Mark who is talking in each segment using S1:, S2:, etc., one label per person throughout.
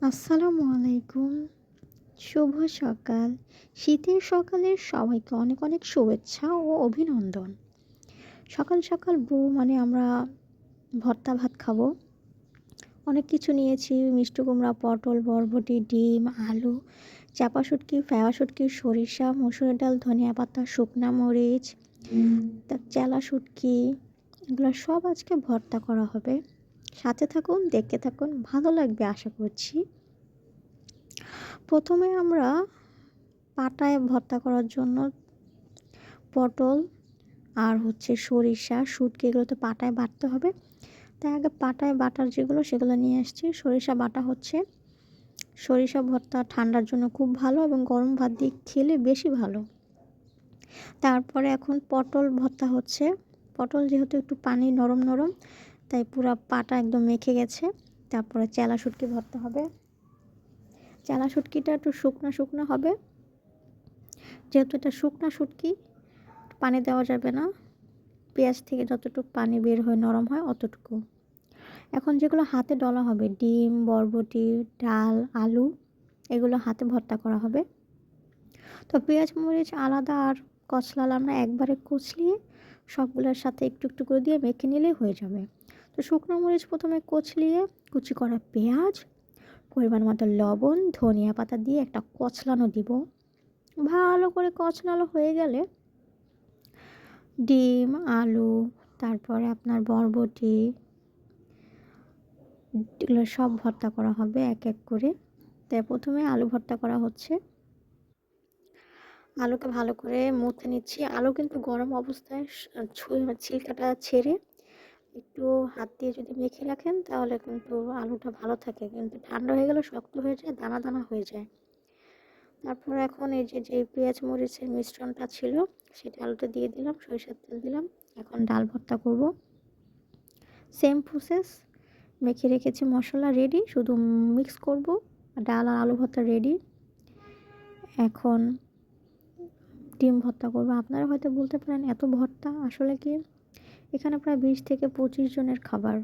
S1: আসসালামু আলাইকুম। শুভ সকাল। শীতের সকালের সবাইকে অনেক অনেক শুভেচ্ছা ও অভিনন্দন। সকাল সকাল আমরা ভর্তা ভাত খাবো। অনেক কিছু নিয়েছি মিষ্টি কুমড়া, পটল, বরবটি, ডিম, আলু, চাপা শুটকি, ফেয়া শুটকি, সরিষা, মসুরের ডাল, ধনিয়া পাতা, শুকনা মরিচ, চেলা শুটকি, এগুলো সব আজকে ভর্তা করা হবে। সাথে থাকুন, দেখতে থাকুন, ভালো লাগবে আশা করছি। প্রথমে আমরা পাটায় ভর্তা করার জন্য পটল আর সরিষা, শুটকি এগুলো তো পাটায় বাটতে হবে। তাই আগে পাটায় বাটার যেগুলো সেগুলো নিয়ে আসছি। সরিষা বাটা হচ্ছে। সরিষা ভর্তা ঠান্ডার জন্য খুব ভালো এবং গরম ভাত দিয়ে খেলে বেশি ভালো। তারপরে এখন পটল ভর্তা হচ্ছে। পটল যেহেতু একটু পানি নরম নরম, তাই পুরা পাটা একদম মেখে গেছে। তারপরে চেলা শুটকি ভর্তা হবে। চেলা শুটকিটা একটু শুকনো শুকনো হবে, যেহেতু এটা শুকনো শুটকি পানি দেওয়া যাবে না। পেঁয়াজ থেকে যতটুকু পানি বের হয়ে নরম হয় অতটুকু। এখন যেগুলো হাতে ডলা হবে, ডিম, বরবটি, ডাল, আলু, এগুলো হাতে ভর্তা করা হবে। তো পেঁয়াজ মরিচ আলাদা আর কচলাল আমরা একবারে কুচলিয়ে সবগুলোর সাথে একটু একটু করে দিয়ে মেখে নিলেই হয়ে যাবে। তো শুকনো মরিচ প্রথমে কুচলিয়ে কুচি করা পেঁয়াজ, পরিমাণ মতো লবণ, ধনিয়া পাতা দিয়ে একটা কচলানো দিব। ভালো করে কচলানো হয়ে গেলে ডিম, আলু, তারপরে আপনার বরবটি, এগুলো সব ভর্তা করা হবে এক এক করে। তাই প্রথমে আলু ভর্তা করা হচ্ছে। আলুকে ভালো করে মুথে নিচ্ছি। আলু কিন্তু গরম অবস্থায় ছিলকাটা ছেড়ে একটু হাত দিয়ে যদি মেখে রাখেন তাহলে কিন্তু আলুটা ভালো থাকে, কিন্তু ঠান্ডা হয়ে গেলে শক্ত হয়ে যায়, দানা দানা হয়ে যায়। তারপর এখন এই যে পেঁয়াজ মরিচের মিশ্রণটা ছিল সেটা আলুতে দিয়ে দিলাম, সরিষার তেল দিলাম। এখন ডাল ভর্তা করব। সেম প্রসেস, মেখে রেখেছি মশলা রেডি, শুধু মিক্স করব। ডাল আর আলু ভর্তা রেডি। এখন ডিম ভর্তা করব। আপনারা হয়তো বলতে পারেন এত ভর্তা, আসলে কি এখানে প্রায় 20 থেকে 25 জনের খাবার।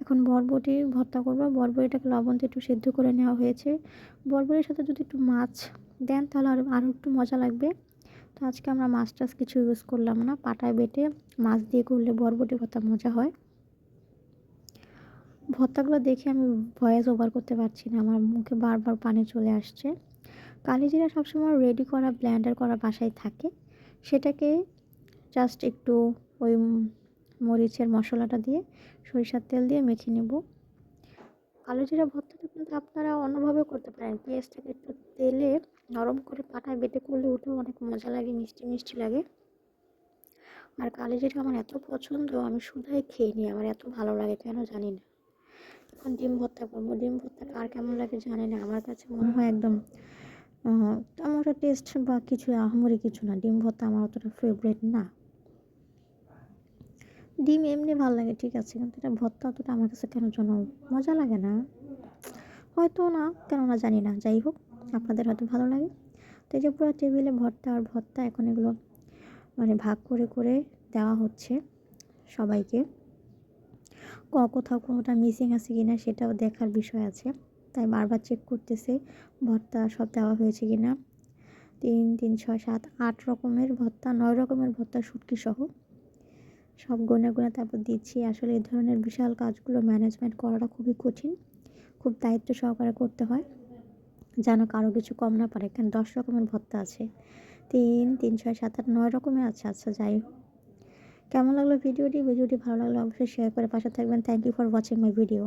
S1: এখন বরবটি ভর্তা করব। বরবটিটাকে লবণ দিয়ে একটু সেদ্ধ করে নেওয়া হয়েছে। বরবটির সাথে যদি একটু মাছ দেন তাহলে আরও একটু মজা লাগবে। তো আজকে আমরা মাছ টাছ কিছু ইউজ করলাম না, পাটায় বেটে মাছ দিয়ে করলে বরবটি ভর্তা মজা হয়। ভর্তাগুলো দেখে আমি ভয়েস ওভার করতে পারছি না, আমার মুখে বারবার পানি চলে আসছে। কালিজিরা সবসময় রেডি করা, ব্লেন্ডার করা বাসায় থাকে। সেটাকে জাস্ট একটু ওই মরিচের মশলাটা দিয়ে সরিষার তেল দিয়ে মেখে নেব। কালোজিরা ভর্তাটা কিন্তু আপনারা অন্যভাবেও করতে পারেন। পেঁয়াজটাকে একটু তেলে নরম করে পাটায় বেটে করলে ওটাও অনেক মজা লাগে, মিষ্টি মিষ্টি লাগে। আর কালোজিরা আমার এত পছন্দ, আমি শুধুই খেয়ে নিই, আমার এত ভালো লাগে কেন জানি না। এখন ডিম ভর্তা করবো। ডিম ভর্তা কার কেমন লাগে জানি না, আমার কাছে মনে হয় একদম তেমন একটা টেস্ট বা কিছু আহামরি কিছু না। ডিম ভর্তা আমার অতটা ফেভারিট না। ডিম এমনি ভালো লাগে ঠিক আছে, কিন্তু এটা ভর্তা অতটা আমার কাছে কেন যেন মজা লাগে না। হয়তো না, কেননা জানি না, যাই হোক আপনাদের হয়তো ভালো লাগে। তো এই যে পুরো টেবিলে ভর্তা আর ভর্তা, এখন এগুলো ভাগ করে করে দেওয়া হচ্ছে সবাইকে। কোথাও কোনোটা মিসিং আছে কিনা সেটাও দেখার বিষয় আছে, তাই বারবার চেক করতেছে ভর্তা সব দেওয়া হয়েছে কিনা। 3, 3, 6, 7, 8 রকমের ভর্তা, 9 রকমের ভর্তা শুটকি সহ সব গুনে গুনে তারপর দিচ্ছি। আসলে এই ধরনের বিশাল কাজগুলো ম্যানেজমেন্ট করাটা খুবই কঠিন, খুব দায়িত্ব সহকারে করতে হয় যেন কারো কিছু কম না পারে। কারণ 10 রকমের ভর্তা আছে, 3, 3, 6, 7, 8, 9 রকমের আছে। আচ্ছা যাই হোক, কেমন লাগলো ভিডিওটি? ভিডিওটি ভালো লাগলে অবশ্যই শেয়ার করে পাশে থাকবেন। Thank you for watching my video.